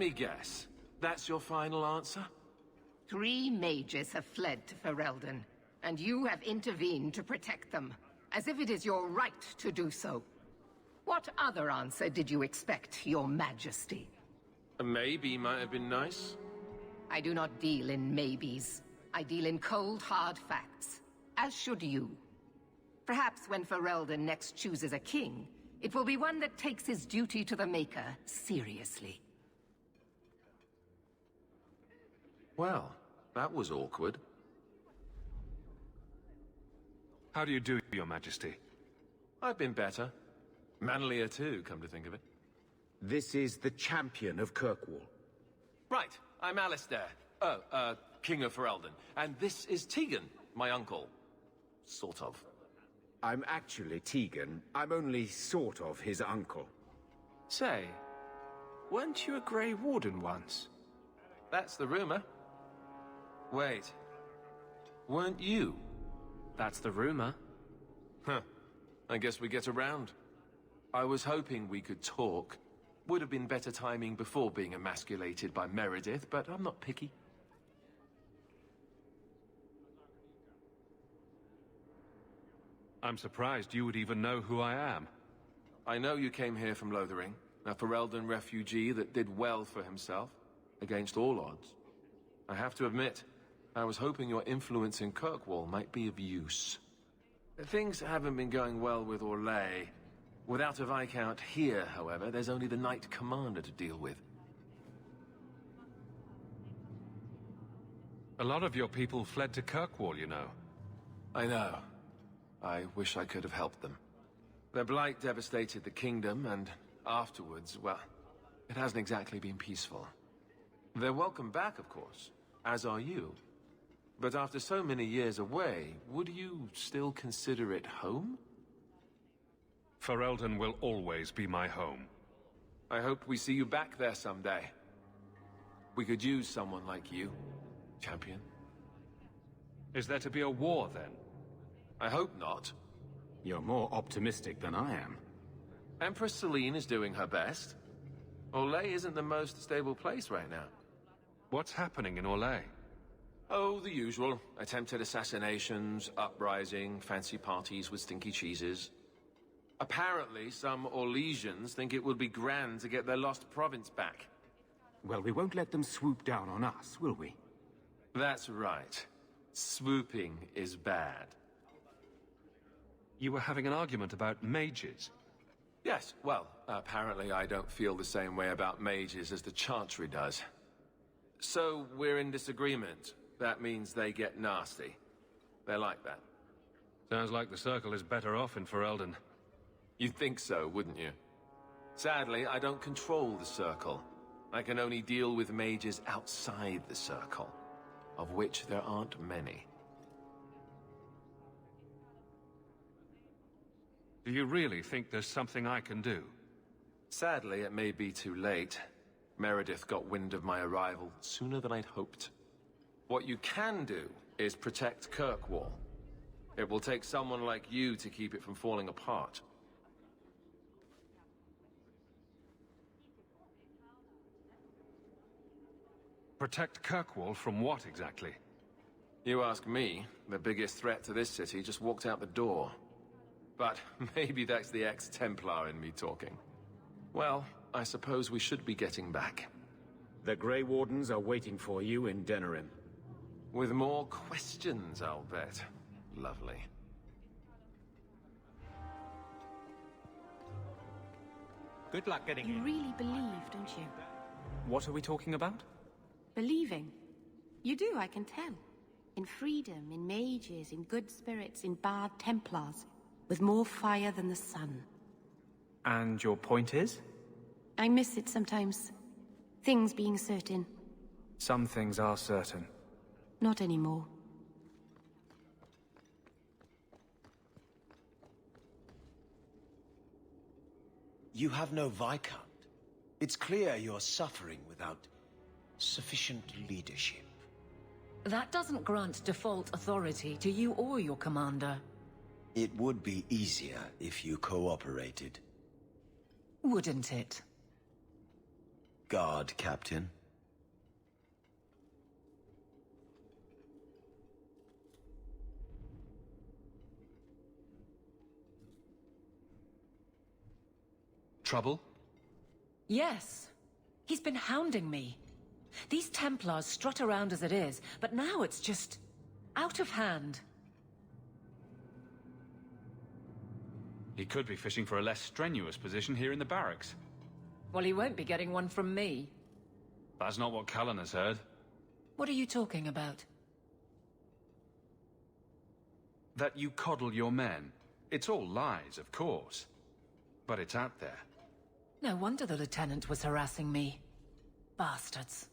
me guess. That's your final answer? 3 mages have fled to Ferelden, and you have intervened to protect them, as if it is your right to do so. What other answer did you expect, your majesty? A maybe might have been nice. I do not deal in maybes. I deal in cold, hard facts. As should you. Perhaps when Ferelden next chooses a king, it will be one that takes his duty to the Maker seriously. Well, that was awkward. How do you do, Your Majesty? I've been better. Manlier too, come to think of it. This is the champion of Kirkwall. Right, I'm Alistair. King of Ferelden. And this is Tegan, my uncle. Sort of. I'm actually Tegan. I'm only sort of his uncle. Say, weren't you a Grey Warden once? That's the rumor. Wait. Weren't you? That's the rumor. Huh. I guess we get around. I was hoping we could talk. Would have been better timing before being emasculated by Meredith, but I'm not picky. I'm surprised you would even know who I am. I know you came here from Lothering, a Ferelden refugee that did well for himself, against all odds. I have to admit, I was hoping your influence in Kirkwall might be of use. Things haven't been going well with Orlais. Without a Viscount here, however, there's only the Knight Commander to deal with. A lot of your people fled to Kirkwall, you know. I know. I wish I could have helped them. Their blight devastated the kingdom, and afterwards, well, it hasn't exactly been peaceful. They're welcome back, of course, as are you. But after so many years away, would you still consider it home? Ferelden will always be my home. I hope we see you back there someday. We could use someone like you, champion. Is there to be a war, then? I hope not. You're more optimistic than I am. Empress Celine is doing her best. Orlais isn't the most stable place right now. What's happening in Orlais? Oh, the usual. Attempted assassinations, uprising, fancy parties with stinky cheeses. Apparently, some Orlesians think it would be grand to get their lost province back. Well, we won't let them swoop down on us, will we? That's right. Swooping is bad. You were having an argument about mages. Yes, well, apparently I don't feel the same way about mages as the Chantry does. So, we're in disagreement. That means they get nasty. They're like that. Sounds like the Circle is better off in Ferelden. You'd think so, wouldn't you? Sadly, I don't control the Circle. I can only deal with mages outside the Circle, of which there aren't many. Do you really think there's something I can do? Sadly, it may be too late. Meredith got wind of my arrival sooner than I'd hoped. What you can do is protect Kirkwall. It will take someone like you to keep it from falling apart. Protect Kirkwall from what, exactly? You ask me, the biggest threat to this city just walked out the door. But maybe that's the ex-Templar in me talking. Well, I suppose we should be getting back. The Grey Wardens are waiting for you in Denerim. With more questions, I'll bet. Lovely. Good luck getting in. You really believe, don't you? What are we talking about? Believing. You do, I can tell. In freedom, in mages, in good spirits, in bad Templars. With more fire than the sun. And your point is? I miss it sometimes. Things being certain. Some things are certain. Not anymore. You have no Viscount. It's clear you're suffering without sufficient leadership. That doesn't grant default authority to you or your commander. It would be easier if you cooperated. Wouldn't it? guard captain. Trouble? Yes. He's been hounding me. These Templars strut around as it is, but now it's just out of hand. He could be fishing for a less strenuous position here in the barracks. Well, he won't be getting one from me. That's not what Cullen has heard. What are you talking about? That you coddle your men. It's all lies, of course. But it's out there. No wonder the Lieutenant was harassing me. Bastards.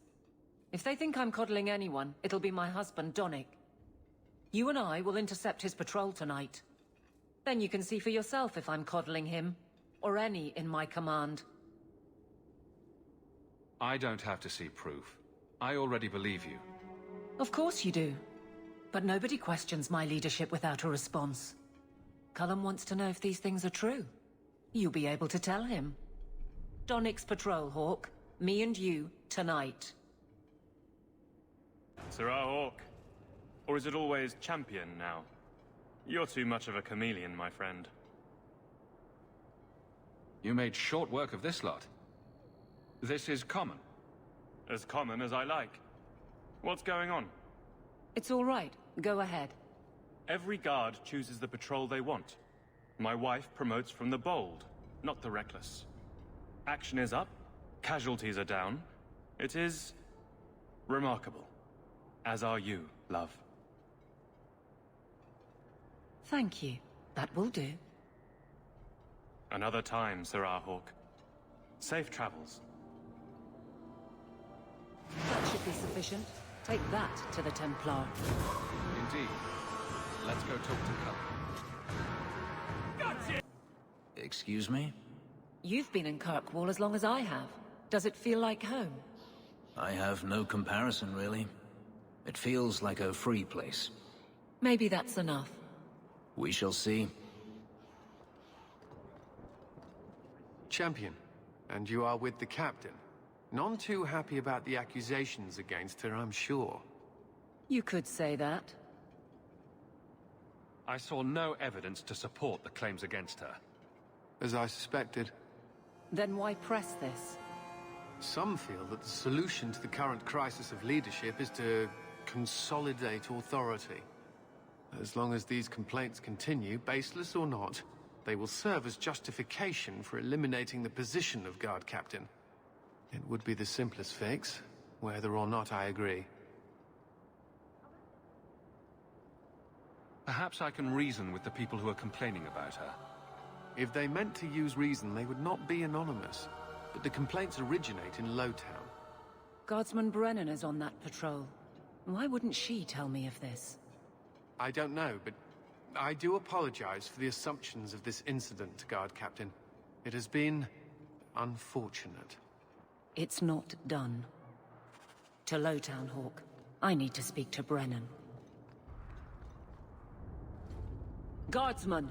If they think I'm coddling anyone, it'll be my husband, Donnic. You and I will intercept his patrol tonight. Then you can see for yourself if I'm coddling him, or any in my command. I don't have to see proof. I already believe you. Of course you do. But nobody questions my leadership without a response. Cullen wants to know if these things are true. You'll be able to tell him. Donnic's patrol, Hawk. Me and you, tonight. Sirrah Hawk. Or is it always Champion now? You're too much of a chameleon, my friend. You made short work of this lot. This is common. As common as I like. What's going on? It's all right. Go ahead. Every guard chooses the patrol they want. My wife promotes from the bold, not the reckless. Action is up, casualties are down. It is remarkable. As are you, love. Thank you. That will do. Another time, Sirrah Hawk. Safe travels. That should be sufficient. Take that to the Templar. Indeed. Let's go talk to Cullen. Excuse me? You've been in Kirkwall as long as I have. Does it feel like home? I have no comparison, really. It feels like a free place. Maybe that's enough. We shall see. Champion, and you are with the captain. None too happy about the accusations against her, I'm sure. You could say that. I saw no evidence to support the claims against her. As I suspected. Then why press this? Some feel that the solution to the current crisis of leadership is to consolidate authority. As long as these complaints continue, baseless or not, they will serve as justification for eliminating the position of guard captain. It would be the simplest fix, whether or not I agree. Perhaps I can reason with the people who are complaining about her. If they meant to use reason, they would not be anonymous. But the complaints originate in Lowtown. Guardsman Brennan is on that patrol. Why wouldn't she tell me of this? I don't know, but I do apologize for the assumptions of this incident, Guard Captain. It has been unfortunate. It's not done. To Lowtown, Hawk. I need to speak to Brennan. Guardsman!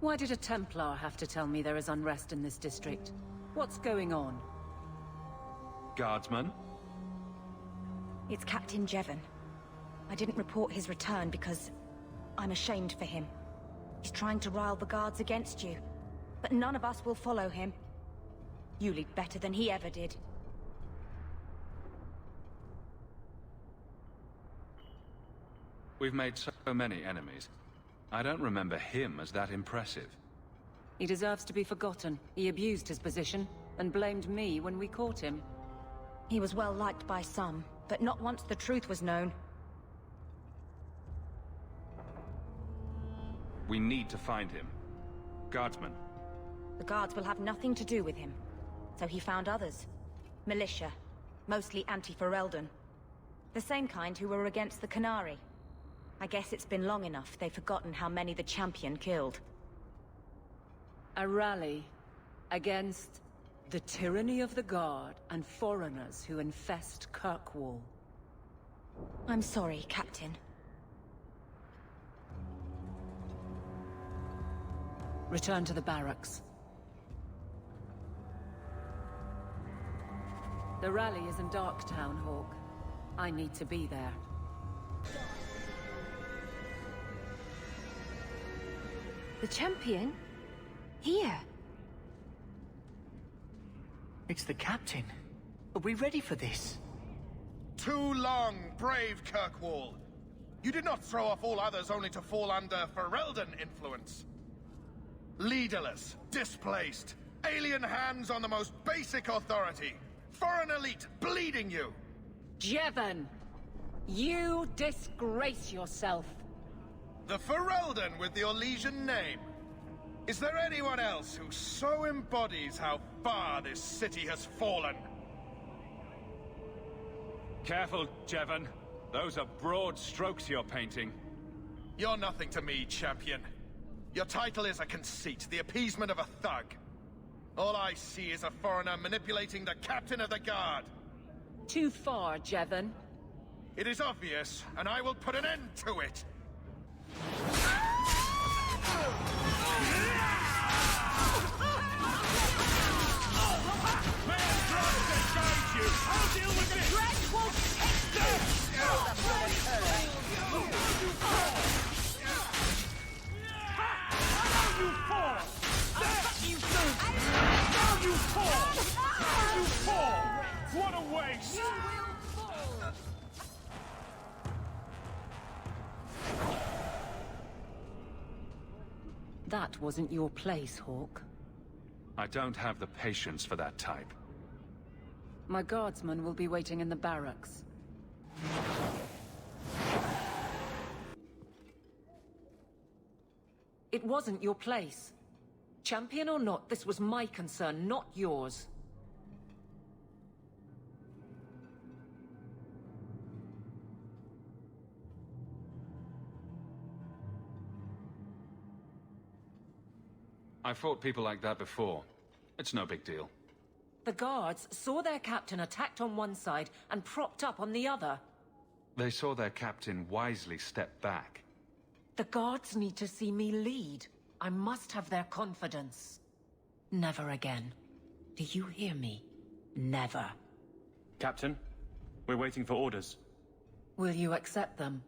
Why did a Templar have to tell me there is unrest in this district? What's going on? Guardsman? It's Captain Jevon. I didn't report his return because I'm ashamed for him. He's trying to rile the guards against you, but none of us will follow him. You lead better than he ever did. We've made so many enemies. I don't remember him as that impressive. He deserves to be forgotten. He abused his position and blamed me when we caught him. He was well liked by some, but not once the truth was known. We need to find him. Guardsman. The guards will have nothing to do with him. So he found others. Militia. Mostly anti-Ferelden. The same kind who were against the Canary. I guess it's been long enough they've forgotten how many the Champion killed. A rally against the tyranny of the Guard and foreigners who infest Kirkwall. I'm sorry, Captain. Return to the barracks. The rally is in Darktown, Hawk. I need to be there. The champion? Here? It's the captain. Are we ready for this? Too long, brave Kirkwall. You did not throw off all others only to fall under Ferelden influence. Leaderless, displaced, alien hands on the most basic authority. Foreign elite bleeding you. Jevon! You disgrace yourself. The Ferelden with the Orlesian name. Is there anyone else who so embodies how far this city has fallen? Careful, Jevon. Those are broad strokes you're painting. You're nothing to me, champion. Your title is a conceit, the appeasement of a thug. All I see is a foreigner manipulating the captain of the guard. Too far, Jevon. It is obvious, and I will put an end to it. I'll deal with it! Dread won't take this! Now you fall! Now you fall! Now you fall! What a waste! That wasn't your place, Hawk. I don't have the patience for that type. My guardsmen will be waiting in the barracks. It wasn't your place. Champion or not, this was my concern, not yours. I fought people like that before. It's no big deal. The guards saw their captain attacked on one side and propped up on the other. They saw their captain wisely step back. The guards need to see me lead. I must have their confidence. Never again. Do you hear me? Never. Captain, we're waiting for orders. Will you accept them?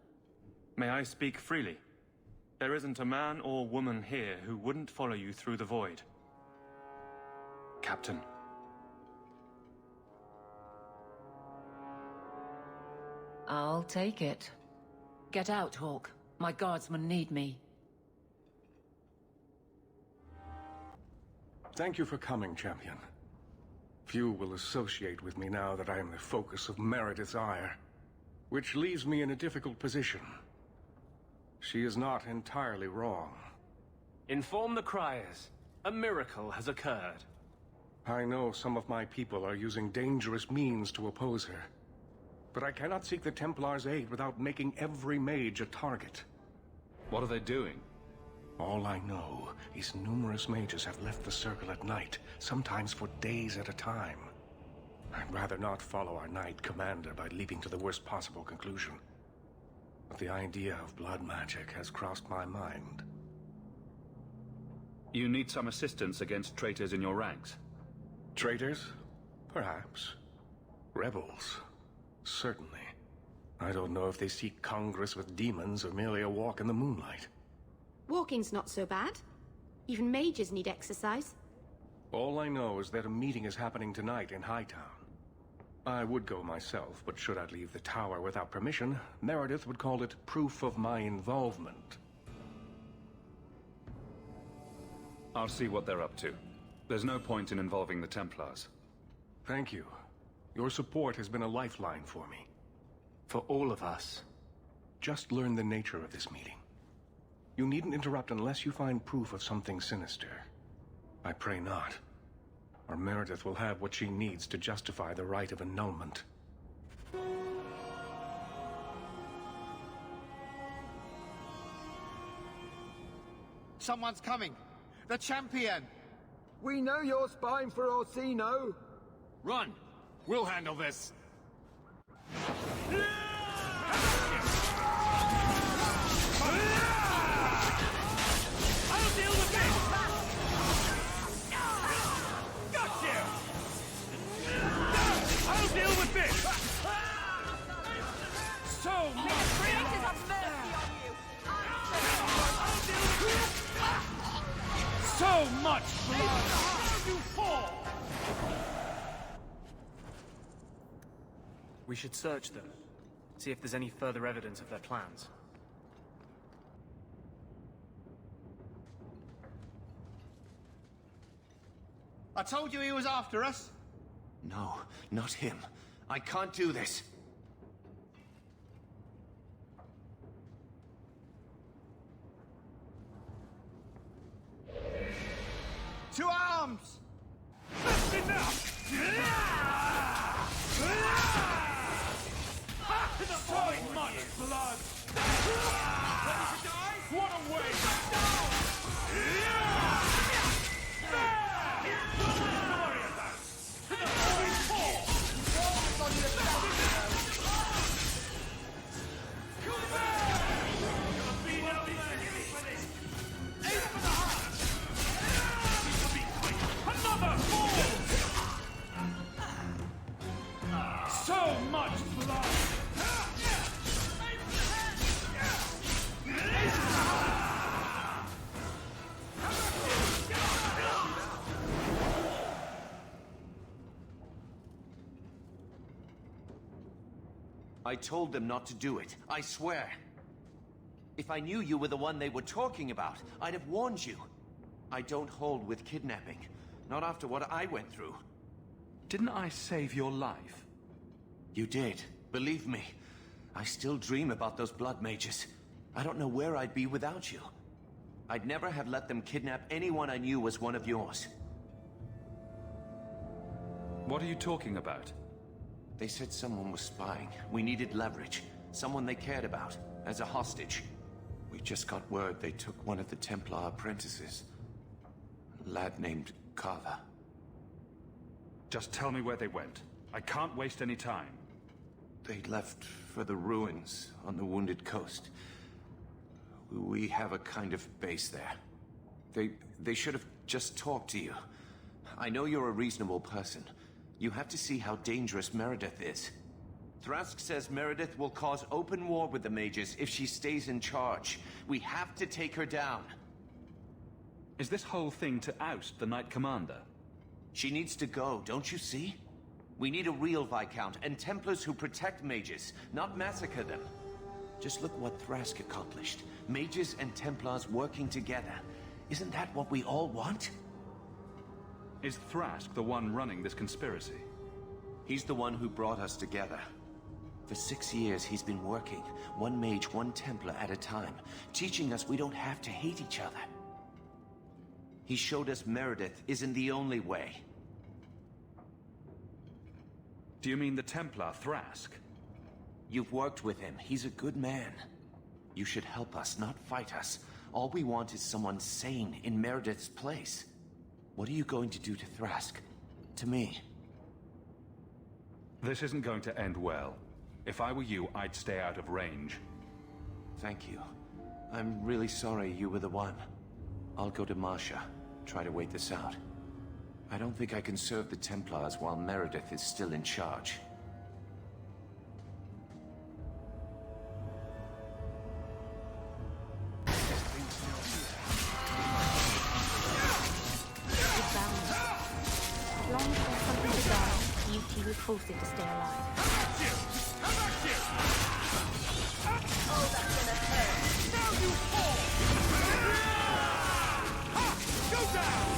May I speak freely? There isn't a man or woman here who wouldn't follow you through the void. Captain. I'll take it. Get out, Hawk. My guardsmen need me. Thank you for coming, champion. Few will associate with me now that I am the focus of Meredith's ire, which leaves me in a difficult position. She is not entirely wrong. Inform the criers. A miracle has occurred. I know some of my people are using dangerous means to oppose her. But I cannot seek the Templars' aid without making every mage a target. What are they doing? All I know is numerous mages have left the Circle at night, sometimes for days at a time. I'd rather not follow our Knight Commander by leaping to the worst possible conclusion. But the idea of blood magic has crossed my mind. You need some assistance against traitors in your ranks? Traitors? Perhaps. Rebels? Certainly. I don't know if they seek congress with demons or merely a walk in the moonlight. Walking's not so bad. Even mages need exercise. All I know is that a meeting is happening tonight in Hightown. I would go myself, but should I leave the tower without permission, Meredith would call it proof of my involvement. I'll see what they're up to. There's no point in involving the Templars. Thank you. Your support has been a lifeline for me. For all of us. Just learn the nature of this meeting. You needn't interrupt unless you find proof of something sinister. I pray not. Or Meredith will have what she needs to justify the right of annulment. Someone's coming! The champion! We know you're spying for Orsino! Run! We'll handle this! I'll deal with this! Got you! I'll this! So much blood! So much blood! You fall! We should search them. See if there's any further evidence of their plans. I told you he was after us. No, not him. I can't do this. To arms! That's enough! So much blood! Ready to die? What a waste! Another fall! So much blood! I told them not to do it, I swear. If I knew you were the one they were talking about, I'd have warned you. I don't hold with kidnapping. Not after what I went through. Didn't I save your life? You did. Believe me. I still dream about those blood mages. I don't know where I'd be without you. I'd never have let them kidnap anyone I knew was one of yours. What are you talking about? They said someone was spying. We needed leverage. Someone they cared about. As a hostage. We just got word they took one of the Templar apprentices. A lad named Carver. Just tell me where they went. I can't waste any time. They left for the ruins on the Wounded Coast. We have a kind of base there. They should have just talked to you. I know you're a reasonable person. You have to see how dangerous Meredith is. Thrask says Meredith will cause open war with the mages if she stays in charge. We have to take her down. Is this whole thing to oust the Knight Commander? She needs to go, don't you see? We need a real Viscount and Templars who protect mages, not massacre them. Just look what Thrask accomplished. Mages and Templars working together. Isn't that what we all want? Is Thrask the one running this conspiracy? He's the one who brought us together. For 6 years, he's been working, one mage, one Templar at a time, teaching us we don't have to hate each other. He showed us Meredith isn't the only way. Do you mean the Templar, Thrask? You've worked with him. He's a good man. You should help us, not fight us. All we want is someone sane in Meredith's place. What are you going to do to Thrask? To me? This isn't going to end well. If I were you, I'd stay out of range. Thank you. I'm really sorry you were the one. I'll go to Marsha, try to wait this out. I don't think I can serve the Templars while Meredith is still in charge. As long as there's something to guard, Beauty will force it to stay alive. Oh, that's gonna hurt. Now you fall! Ha! Go down!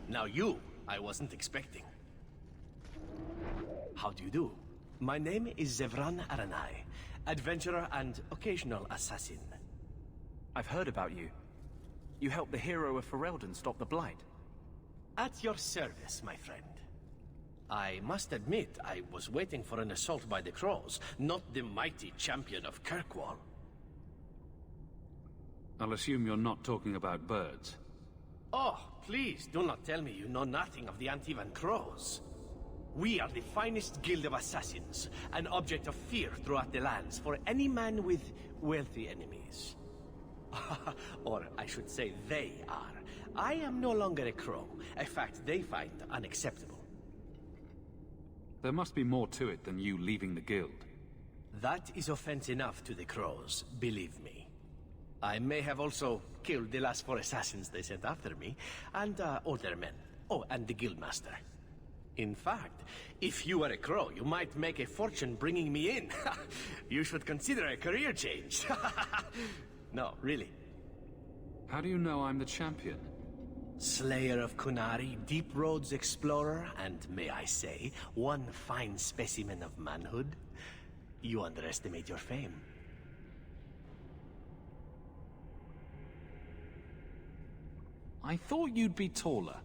Now you, I wasn't expecting. How do you do? My name is Zevran Aranai, adventurer and occasional assassin. I've heard about you. You helped the hero of Ferelden stop the Blight. At your service, my friend. I must admit, I was waiting for an assault by the Crows, not the mighty champion of Kirkwall. I'll assume you're not talking about birds. Oh, please, do not tell me you know nothing of the Antivan Crows. We are the finest guild of assassins, an object of fear throughout the lands for any man with wealthy enemies. Or I should say they are. I am no longer a crow, a fact they find unacceptable. There must be more to it than you leaving the guild. That is offense enough to the crows, believe me. I may have also killed the last 4 assassins they sent after me, and older men. Oh, and the guildmaster. In fact, if you were a crow, you might make a fortune bringing me in. You should consider a career change. No, really. How do you know I'm the champion? Slayer of Kunari, Deep Roads explorer, and may I say, one fine specimen of manhood. You underestimate your fame. I thought you'd be taller.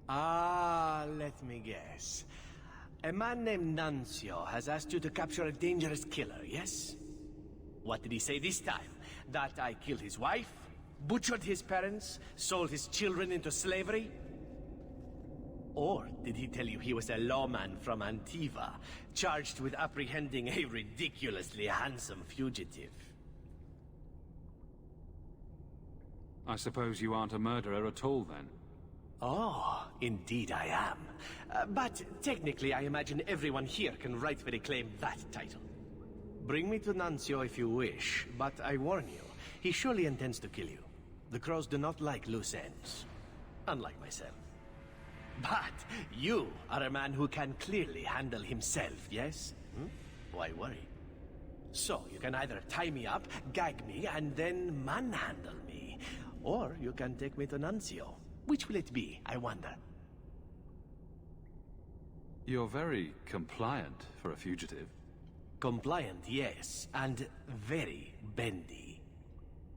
Ah, let me guess. A man named Nuncio has asked you to capture a dangerous killer, yes? What did he say this time? That I killed his wife? Butchered his parents? Sold his children into slavery? Or did he tell you he was a lawman from Antiva, charged with apprehending a ridiculously handsome fugitive? I suppose you aren't a murderer at all, then? Oh, indeed I am. But technically, I imagine everyone here can rightfully claim that title. Bring me to Nuncio if you wish, but I warn you, he surely intends to kill you. The crows do not like loose ends, unlike myself. But you are a man who can clearly handle himself, yes? Why worry? So, you can either tie me up, gag me, and then manhandle me. Or you can take me to Nuncio. Which will it be, I wonder? You're very compliant for a fugitive. Compliant, yes, and very bendy.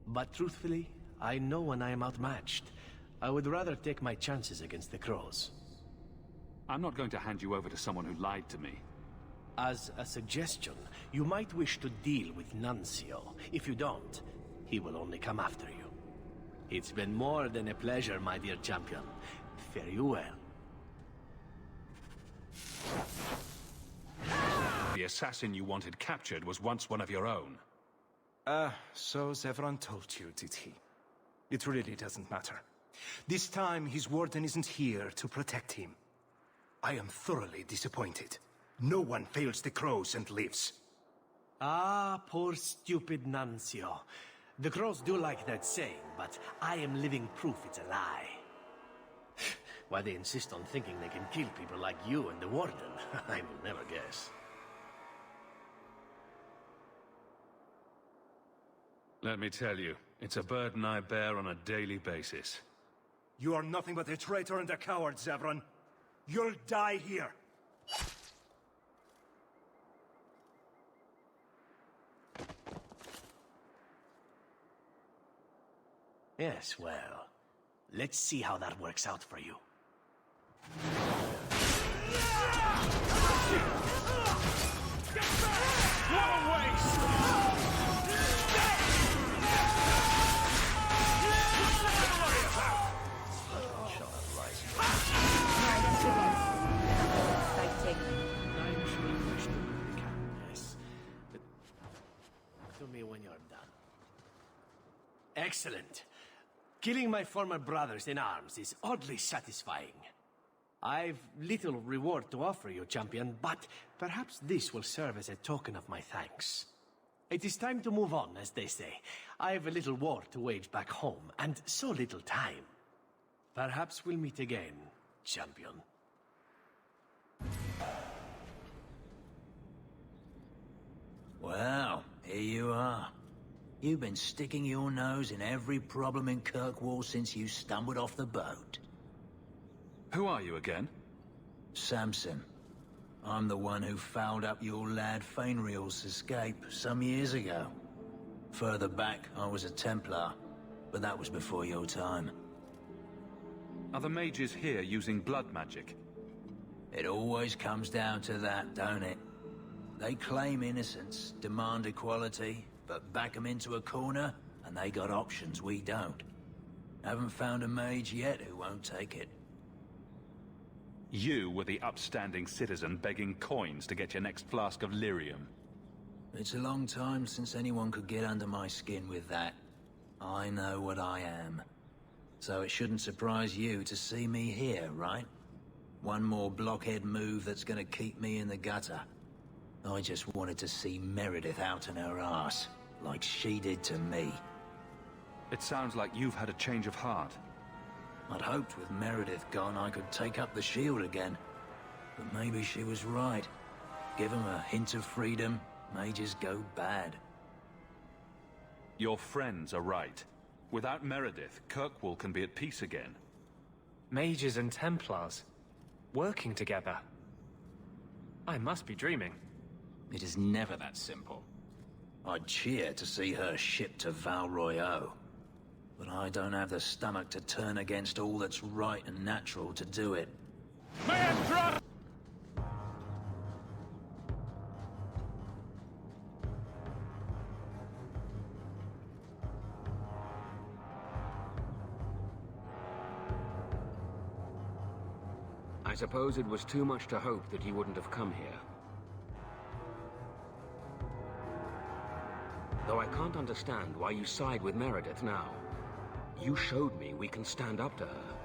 But truthfully, I know when I am outmatched. I would rather take my chances against the crows. I'm not going to hand you over to someone who lied to me. As a suggestion, you might wish to deal with Nuncio. If you don't, he will only come after you. It's been more than a pleasure, my dear champion. Fare you well. The assassin you wanted captured was once one of your own. So Zevran told you, did he? It really doesn't matter. This time, his warden isn't here to protect him. I am thoroughly disappointed. No one fails the crows and lives. Ah, poor stupid Nuncio. The crows do like that saying, but I am living proof it's a lie. Why they insist on thinking they can kill people like you and the warden, I will never guess. Let me tell you, it's a burden I bear on a daily basis. You are nothing but a traitor and a coward, Zevran. You'll die here. Yes, well, let's see how that works out for you. What a waste! Exciting. I'm sure you wish to recap this. To me when you're done. Excellent. Killing my former brothers in arms is oddly satisfying. I've little reward to offer you, champion, but perhaps this will serve as a token of my thanks. It is time to move on, as they say. I have a little war to wage back home, and so little time. Perhaps we'll meet again, champion. Well, here you are. You've been sticking your nose in every problem in Kirkwall since you stumbled off the boat. Who are you again? Samson. I'm the one who fouled up your lad Fainriel's escape some years ago. Further back, I was a Templar, but that was before your time. Are the mages here using blood magic? It always comes down to that, don't it? They claim innocence, demand equality, but back them into a corner, and they got options we don't. Haven't found a mage yet who won't take it. You were the upstanding citizen begging coins to get your next flask of lyrium. It's a long time since anyone could get under my skin with that. I know what I am. So it shouldn't surprise you to see me here, right? One more blockhead move that's gonna keep me in the gutter. I just wanted to see Meredith out in her ass, like she did to me. It sounds like you've had a change of heart. I'd hoped with Meredith gone I could take up the shield again. But maybe she was right. Give 'em a hint of freedom, mages go bad. Your friends are right. Without Meredith, Kirkwall can be at peace again. Mages and Templars, working together. I must be dreaming. It is never that simple. I'd cheer to see her shipped to Val Royeaux. But I don't have the stomach to turn against all that's right and natural to do it. I suppose it was too much to hope that he wouldn't have come here. Though I can't understand why you side with Meredith now. You showed me we can stand up to her.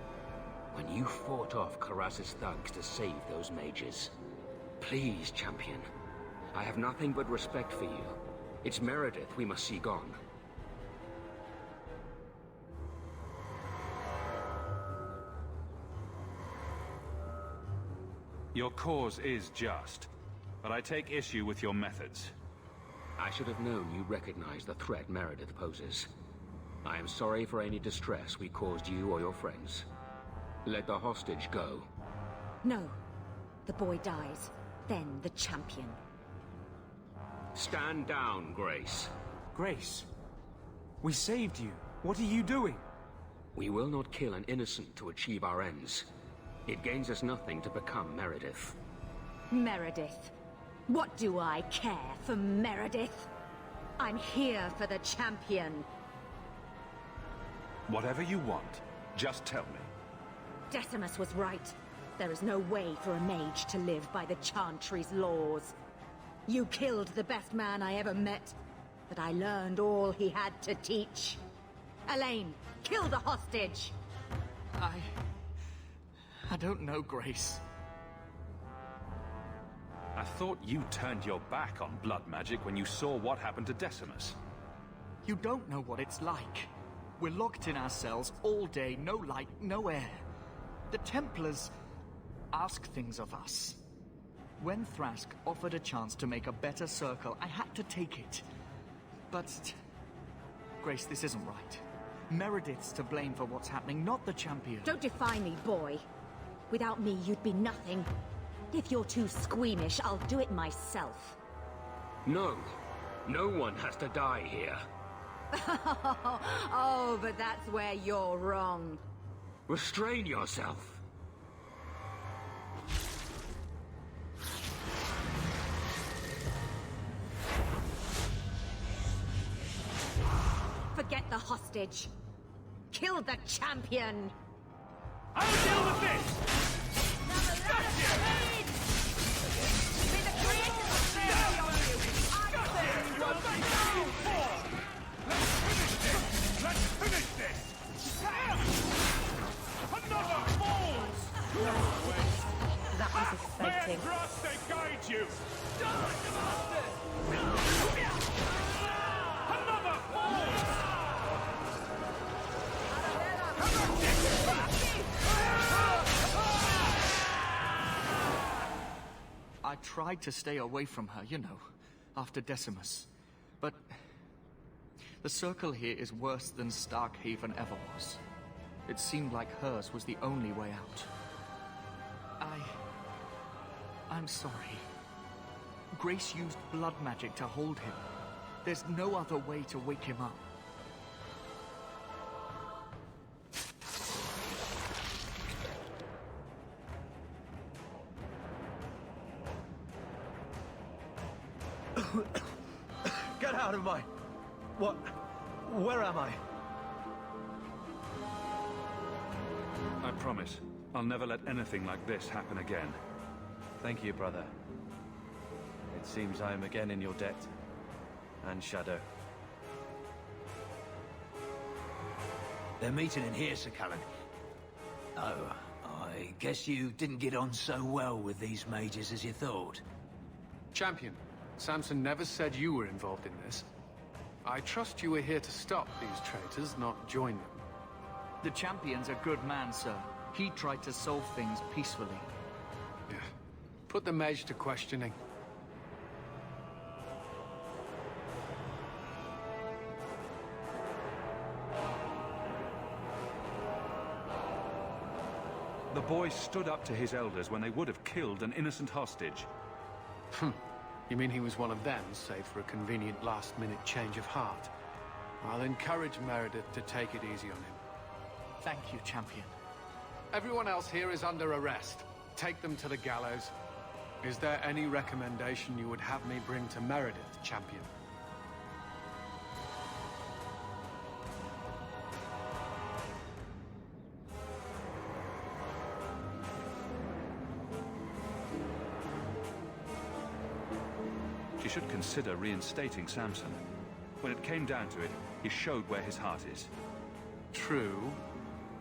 When you fought off Karas's thugs to save those mages. Please, champion. I have nothing but respect for you. It's Meredith we must see gone. Your cause is just, but I take issue with your methods. I should have known you recognized the threat Meredith poses. I am sorry for any distress we caused you or your friends. Let the hostage go. No. The boy dies. Then the champion. Stand down, Grace. Grace, we saved you. What are you doing? We will not kill an innocent to achieve our ends. It gains us nothing to become Meredith. Meredith. What do I care for Meredith? I'm here for the champion. Whatever you want, just tell me. Decimus was right. There is no way for a mage to live by the Chantry's laws. You killed the best man I ever met, but I learned all he had to teach. Elaine, kill the hostage! I don't know, Grace. I thought you turned your back on blood magic when you saw what happened to Decimus. You don't know what it's like. We're locked in our cells all day, no light, no air. The Templars ask things of us. When Thrask offered a chance to make a better circle, I had to take it. But... Grace, this isn't right. Meredith's to blame for what's happening, not the champion. Don't defy me, boy. Without me, you'd be nothing. If you're too squeamish, I'll do it myself. No. No one has to die here. Oh, but that's where you're wrong. Restrain yourself. Forget the hostage. Kill the champion. I'll deal with this! Let's finish this! Another falls! That was exciting. May Andraste guide you! Another falls! I tried to stay away from her, you know, after Decimus. But the circle here is worse than Starkhaven ever was. It seemed like hers was the only way out. I'm sorry. Grace used blood magic to hold him. There's no other way to wake him up. Get out of my... What? Where am I? I promise, I'll never let anything like this happen again. Thank you, brother. It seems I am again in your debt. And Shadow. They're meeting in here, Sir Cullen. Oh, I I guess you didn't get on so well with these mages as you thought. Champion, Samson never said you were involved in this. I trust you were here to stop these traitors, not join them. The champion's a good man, sir. He tried to solve things peacefully. Yeah. Put the mage to questioning. The boy stood up to his elders when they would have killed an innocent hostage. You mean he was one of them, save for a convenient last-minute change of heart? I'll encourage Meredith to take it easy on him. Thank you, champion. Everyone else here is under arrest. Take them to the gallows. Is there any recommendation you would have me bring to Meredith, champion? She should consider reinstating Samson. When it came down to it, he showed where his heart is. True.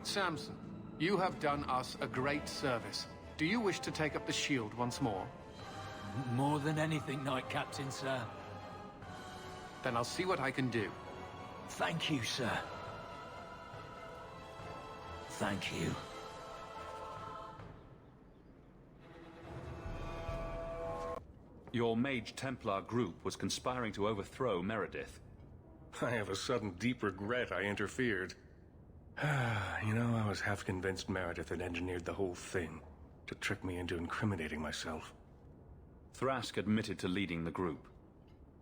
Samson, you have done us a great service. Do you wish to take up the shield once more? More than anything, Knight Captain, sir. Then I'll see what I can do. Thank you, sir. Thank you. Your Mage Templar group was conspiring to overthrow Meredith. I have a sudden deep regret I interfered. You know, I was half convinced Meredith had engineered the whole thing to trick me into incriminating myself. Thrask admitted to leading the group.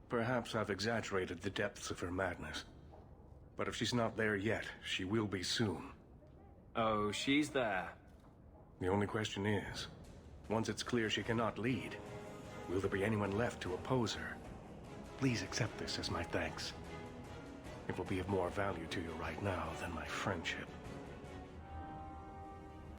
Perhaps I've exaggerated the depths of her madness. But if she's not there yet, she will be soon. Oh, she's there. The only question is, once it's clear she cannot lead, will there be anyone left to oppose her? Please accept this as my thanks. It will be of more value to you right now than my friendship.